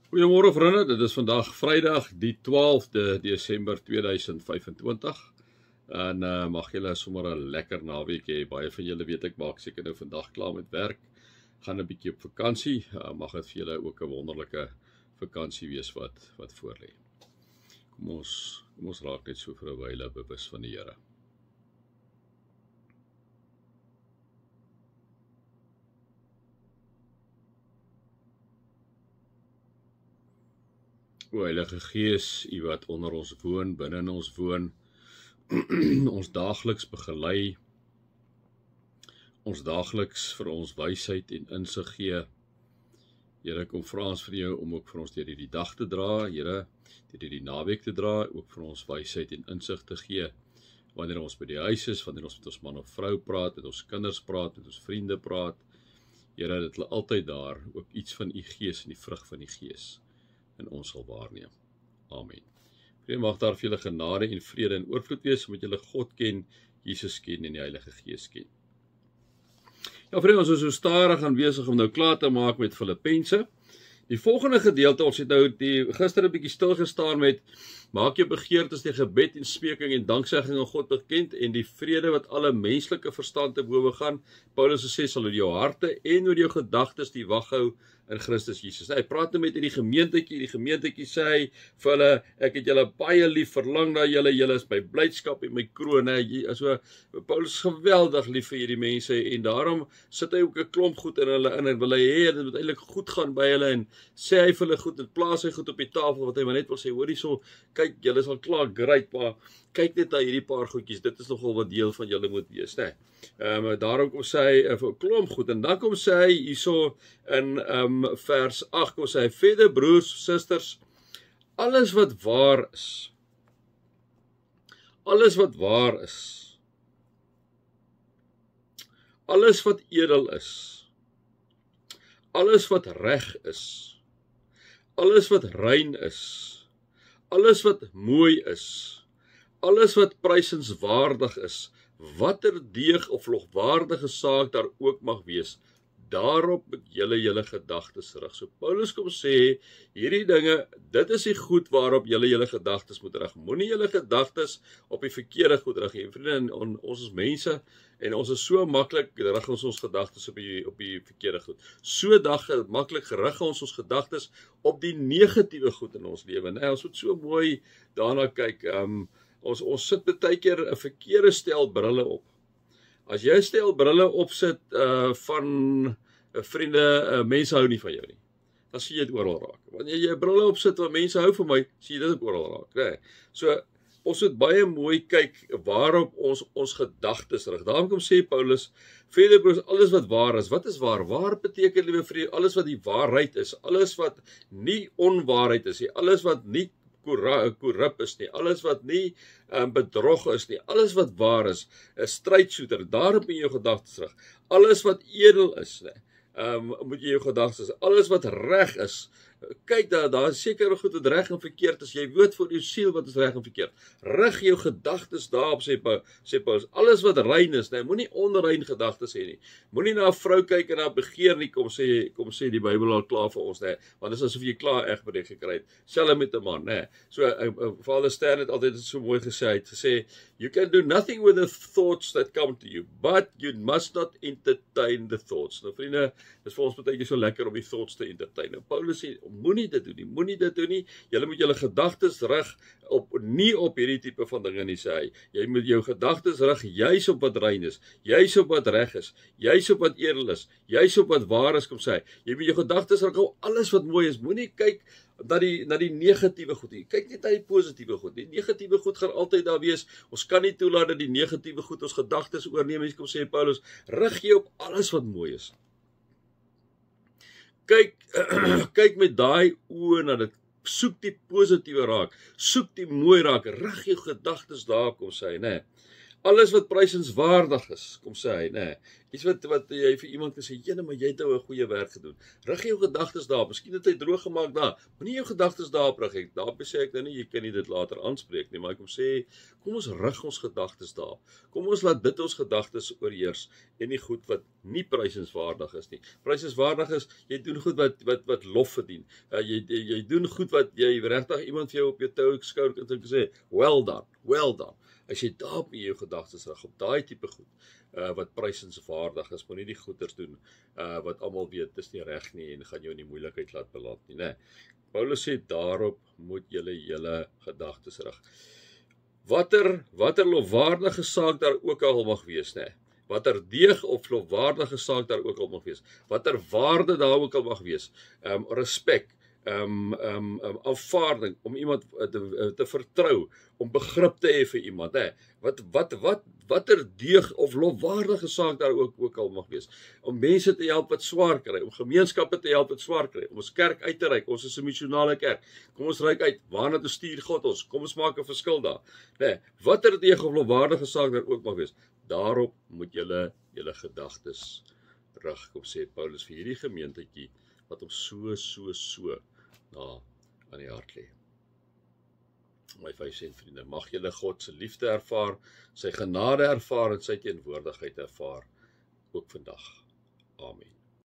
Goeiemôre vriende, dit is vandag Vrydag die 12de Desember 2025 en mag julle sommer 'n lekker naweek hê. Baie van julle weet ek maak seker nou vandag klaar met werk, gaan 'n bietjie op vakansie. Mag dit vir julle ook 'n wonderlike vakansie wees wat voorlê. Kom ons raak net so vir 'n wyle bewus van die Here. O Heilige Gees, U wat onder ons woon, binne in ons woon, ons daagliks begelei, ons daagliks vir ons wysheid en insig gee. Here, kom vra ons vir jou om ook vir ons deur hierdie dag te dra, Here, deur hierdie naweek te dra, ook vir ons wysheid en insig te gee. Wanneer ons by die huis is, wanneer ons met ons man of vrou praat, met ons kinders praat, met ons vriende praat, Here, dat hulle altyd daar ook iets van U Gees en die vrug van die Gees en ons sal waarneem. Amen. Vrede mag daar vir julle genade en vrede en oorvloed wees, omdat julle God ken, Jesus ken en die Heilige Gees ken. Ja, vrede, ons is so stadig aan besig om nou klaar te maak met Filippense. Die volgende gedeelte, ons het nou gister 'n bietjie stil gestaan met maak jou begeertes deur gebed en smeking en danksegging aan God bekend en die vrede wat alle menslike verstand te bowe gaan. Paulus sê sal oor jou harte en oor jou gedagtes die wag hou in Christus Jesus. Hy praat nou met die gemeentetjie sê hy vir hulle, ek het julle baie lief, verlang na julle, julle is my blydskap en my kroon. So Paulus is geweldig lief vir hierdie mense en daarom sit hy ook 'n klomp goed in hulle in en wil hy hê dit moet eintlik goed gaan by hulle en sê hy vir hulle goed en plaas hy goed op die tafel wat hy maar net wil sê, hoor hierso, kyk, julle is al klaar great, maar kyk net na hierdie paar goedjies, dit is nogal wat deel van julle moet wees, né? Daarom kom sê hy 'n klomp goed en dan kom sê hy hierso in vers 8 kom sê hy verder, broers, susters, alles wat waar is, alles wat edel is, alles wat reg is, alles wat rein is, alles wat mooi is, alles wat prysenswaardig is, watter deeg of logwaardige saak daar ook mag wees, daarop moet julle gedagtes rig. So Paulus kom sê, hierdie dinge, dit is die goed waarop julle gedagtes moet rig. Moenie julle gedagtes op die verkeerde goed rig nie. Vriende, ons is mense en ons is so maklik rig ons gedagtes op die verkeerde goed. So maklik rig ons gedagtes op die negatiewe goed in ons lewe. Nee, ons moet so mooi daarna kyk. Ons sit baie keer 'n verkeerde stel brille op. As jy 'n stel brille opsit van vriende, mense hou nie van jou nie, dan sien jy dit oral raak. Wanneer jy 'n brille opsit wat mense hou van my, sien jy dit ook oral raak. Nee. So ons moet baie mooi kyk waarop ons gedagtes rig. Daarom kom sê Paulus, verder broers, alles wat waar is. Wat is waar? Waar beteken, liewe vriende, alles wat die waarheid is, alles wat nie onwaarheid is nie, alles wat nie korrup is nie, alles wat nie bedrog is nie, alles wat waar is, 'n strydsoeter, daarop in jou gedagtes rig. Alles wat edel is, moet jy jou gedagtes, alles wat reg is, kyk daar is sekere goed wat reg en verkeerd is, jy weet vir jou siel wat is reg en verkeerd. Rig jou gedagtes daarop, sê Paulus, alles wat rein is, moenie onrein gedagtes hê nie. Moenie na 'n vrou kyk en na begeer nie, kom sê die Bybel al klaar vir ons, want dit is asof jy klaar egbreek gekry het. Selfs met 'n man, So Vader Stan het altyd so mooi gesê, hy het gesê, you can do nothing with the thoughts that come to you, but you must not entertain the thoughts. Nou vriende, dis vir ons baie keer so lekker om die thoughts te entertain. Nou Paulus sê, moenie dit doen nie. Julle moet julle gedagtes rig nie op hierdie tipe van dinge nie, sê hy. Jy moet jou gedagtes rig juis op wat rein is, juis op wat reg is, juis op wat edel is, juis op wat waar is, kom sê hy. Jy moet jou gedagtes rig op alles wat mooi is. Moenie kyk na die negatiewe goed nie. Kyk net na die positiewe goed. Die negatiewe goed gaan altyd daar wees. Ons kan nie toelaat dat die negatiewe goed ons gedagtes oorneem. Kom sê Paulus, rig jy op alles wat mooi is. Kyk met daai oë na dit. Soek die positiewe raak. Soek die mooi raak. Rig jou gedagtes daar, kom sê hy, Alles wat prysenswaardig is, kom sê hy, Iets wat jy vir iemand kan sê, jene, maar jy het nou 'n goeie werk gedoen. Rig jou gedagtes daarop. Miskien het hy droog gemaak daar. Moenie jou gedagtes daarop rig. Daarop sê ek nou nie jy kan nie dit later aanspreek nie, maar ek kom sê, kom ons rig ons gedagtes daarop. Kom ons laat dit ons gedagtes oorheers en nie goed wat nie prysenswaardig is nie. Prysenswaardig is jy doen goed wat lof verdien. Jy doen goed wat jy regtig iemand vir jou op jou tou skouer kan sê, well done, well done. As jy daarop in jou gedagtes rig, op daai tipe goed, wat prysenswaardig is, moenie die goeders doen, wat almal weet, dis nie reg nie, en gaan jou in die moeilikheid laat beland nie, né? Paulus sê, daarop moet julle gedagtes rig. Watter lofwaardige saak daar ook al mag wees, né? Watter deeg of lofwaardige saak daar ook al mag wees, watter waarde daar ook al mag wees, respek, aanvaarding, om iemand te vertrou, om begrip te hê vir iemand, hè? Watter deeg of lofwaardige saak daar ook al mag wees, om mense te help wat swaar kry, om gemeenskappe te help wat swaar kry, om ons kerk uit te reik, ons is 'n missionale kerk, kom ons reik uit, waarna toe stuur God ons, kom ons maak 'n verskil daar, né? Watter deeg of lofwaardige saak daar ook mag wees, daarop moet julle gedagtes rig, kom sê Paulus vir hierdie gemeentetjie, wat hom so na aan die hart lê. My 5 sent vriende, mag julle God se liefde ervaar, sy genade ervaar en sy teenwoordigheid ervaar, ook vandag. Amen.